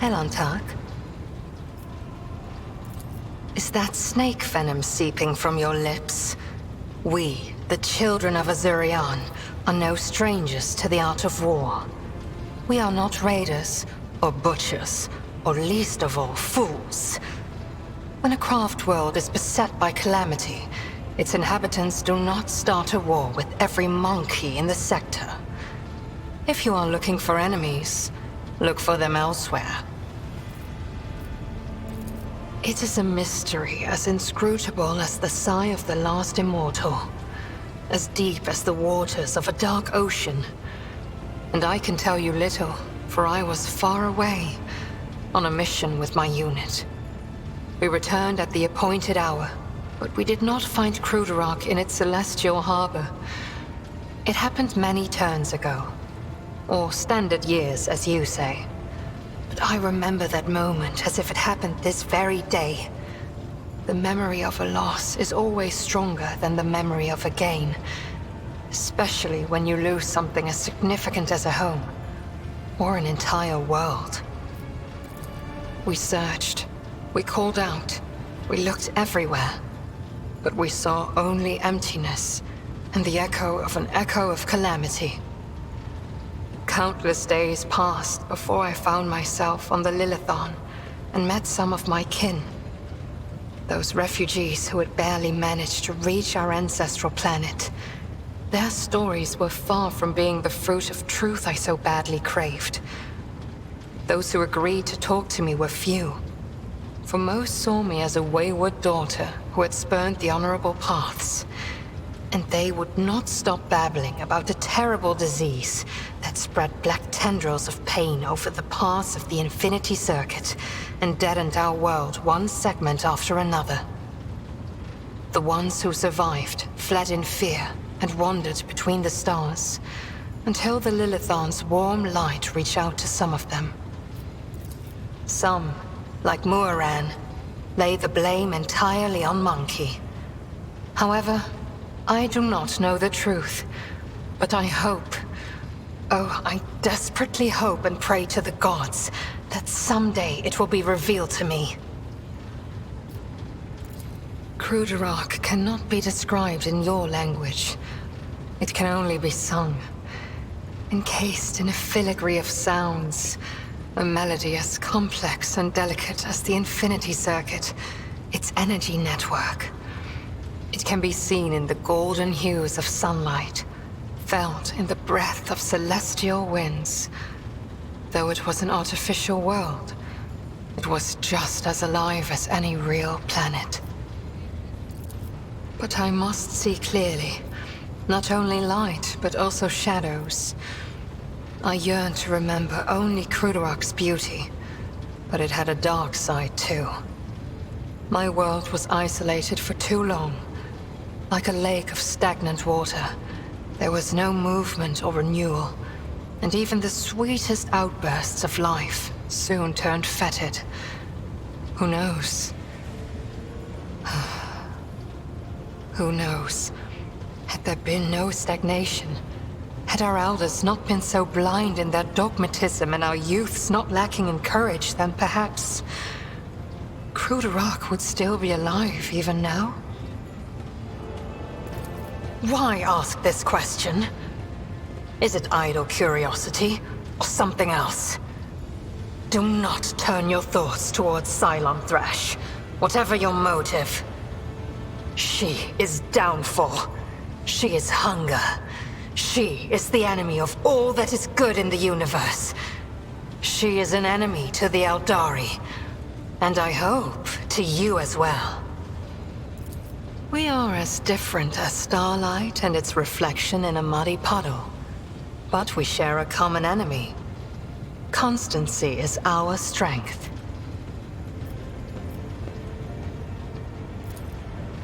Elantak? Is that snake venom seeping from your lips? We, the children of Azurian, are no strangers to the art of war. We are not raiders, or butchers, or least of all, fools. When a craft world is beset by calamity, its inhabitants do not start a war with every monkey in the sector. If you are looking for enemies, look for them elsewhere. It is a mystery as inscrutable as the sigh of the last immortal, as deep as the waters of a dark ocean. And I can tell you little, for I was far away, on a mission with my unit. We returned at the appointed hour, but we did not find Cruderach in its celestial harbor. It happened many turns ago, or standard years, as you say. But I remember that moment as if it happened this very day. The memory of a loss is always stronger than the memory of a gain, especially when you lose something as significant as a home, or an entire world. We searched, we called out, we looked everywhere, but we saw only emptiness and the echo of calamity. Countless days passed before I found myself on the Lilithon and met some of my kin. Those refugees who had barely managed to reach our ancestral planet. Their stories were far from being the fruit of truth I so badly craved. Those who agreed to talk to me were few, for most saw me as a wayward daughter who had spurned the honorable paths. And they would not stop babbling about the terrible disease that spread black tendrils of pain over the paths of the Infinity Circuit and deadened our world one segment after another. The ones who survived fled in fear and wandered between the stars, until the Lilithon's warm light reached out to some of them. Some, like Muaran, lay the blame entirely on Monkey. However, I do not know the truth, but I hope, I desperately hope and pray to the gods that someday it will be revealed to me. Cruderach cannot be described in your language. It can only be sung, encased in a filigree of sounds, a melody as complex and delicate as the Infinity Circuit, its energy network. It can be seen in the golden hues of sunlight, felt in the breath of celestial winds. Though it was an artificial world, it was just as alive as any real planet. But I must see clearly, not only light, but also shadows. I yearn to remember only Cruderach's beauty, but it had a dark side too. My world was isolated for too long. Like a lake of stagnant water, there was no movement or renewal, and even the sweetest outbursts of life soon turned fetid. Who knows? Who knows? Had there been no stagnation, had our elders not been so blind in their dogmatism and our youths not lacking in courage, then perhaps Cruderach would still be alive even now? Why ask this question? Is it idle curiosity, or something else? Do not turn your thoughts towards Cylon Thresh, whatever your motive. She is downfall. She is hunger. She is the enemy of all that is good in the universe. She is an enemy to the Eldari, and I hope to you as well. We are as different as starlight and its reflection in a muddy puddle. But we share a common enemy. Constancy is our strength.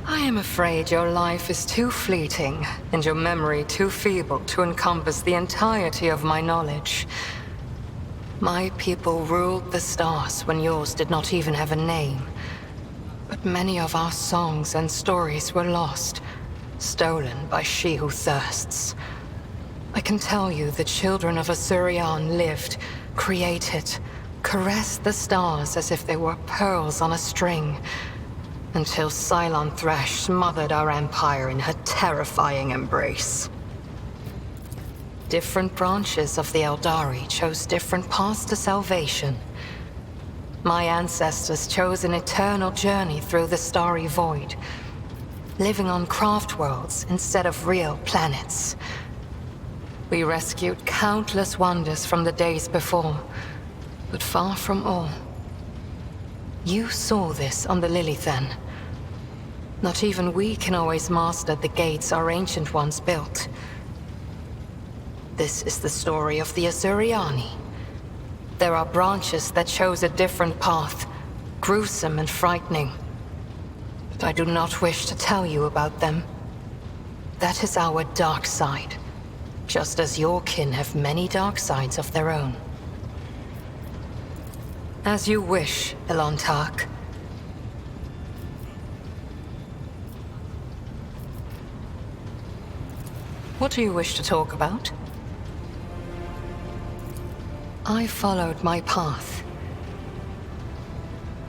I am afraid your life is too fleeting, and your memory too feeble to encompass the entirety of my knowledge. My people ruled the stars when yours did not even have a name. But many of our songs and stories were lost, stolen by she who thirsts. I can tell you the children of Azurian lived, created, caressed the stars as if they were pearls on a string, until Cylon Thresh smothered our empire in her terrifying embrace. Different branches of the Eldari chose different paths to salvation. My ancestors chose an eternal journey through the starry void, living on craft worlds instead of real planets. We rescued countless wonders from the days before, but far from all. You saw this on the Lilithan. Not even we can always master the gates our ancient ones built. This is the story of the Asuriani. There are branches that chose a different path, gruesome and frightening. But I do not wish to tell you about them. That is our dark side, just as your kin have many dark sides of their own. As you wish, Elantark. What do you wish to talk about? I followed my path.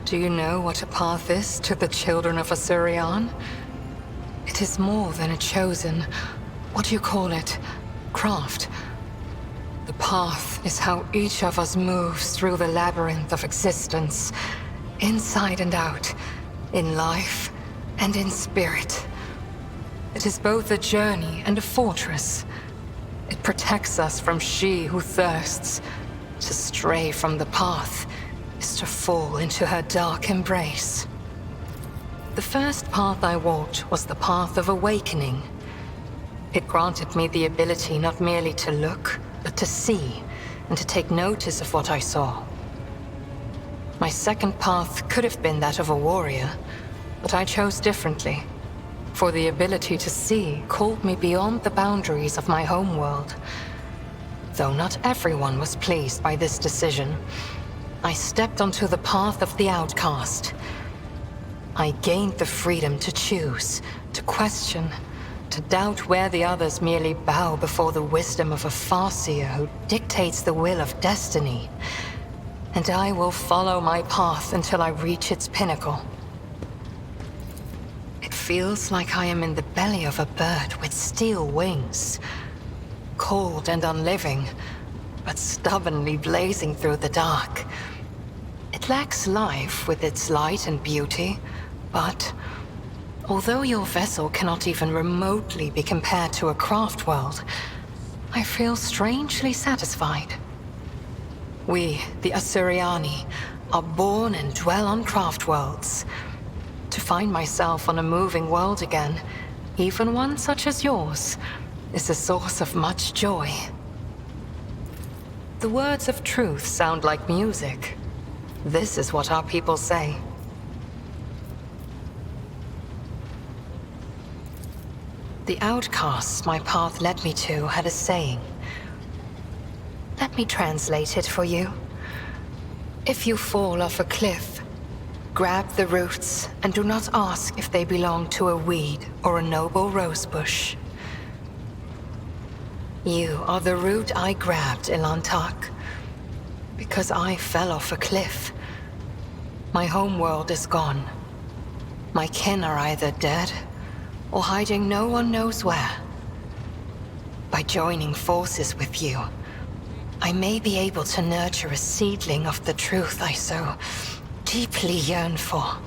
Do you know what a path is to the children of Asurian? It is more than a chosen, what do you call it, craft. The path is how each of us moves through the labyrinth of existence, inside and out, in life and in spirit. It is both a journey and a fortress. It protects us from she who thirsts. To stray from the path is to fall into her dark embrace. The first path I walked was the path of awakening. It granted me the ability not merely to look, but to see, and to take notice of what I saw. My second path could have been that of a warrior, but I chose differently. For the ability to see called me beyond the boundaries of my homeworld. Though not everyone was pleased by this decision, I stepped onto the path of the outcast. I gained the freedom to choose, to question, to doubt where the others merely bow before the wisdom of a Farseer who dictates the will of destiny. And I will follow my path until I reach its pinnacle. It feels like I am in the belly of a bird with steel wings. Cold and unliving, but stubbornly blazing through the dark. It lacks life with its light and beauty, but although your vessel cannot even remotely be compared to a craft world, I feel strangely satisfied. We, the Asuriani, are born and dwell on craft worlds. To find myself on a moving world again, even one such as yours, is a source of much joy. The words of truth sound like music. This is what our people say. The outcasts my path led me to had a saying. Let me translate it for you. If you fall off a cliff, grab the roots and do not ask if they belong to a weed or a noble rosebush. You are the root I grabbed, Elantark, because I fell off a cliff. My homeworld is gone. My kin are either dead or hiding no one knows where. By joining forces with you, I may be able to nurture a seedling of the truth I so deeply yearn for.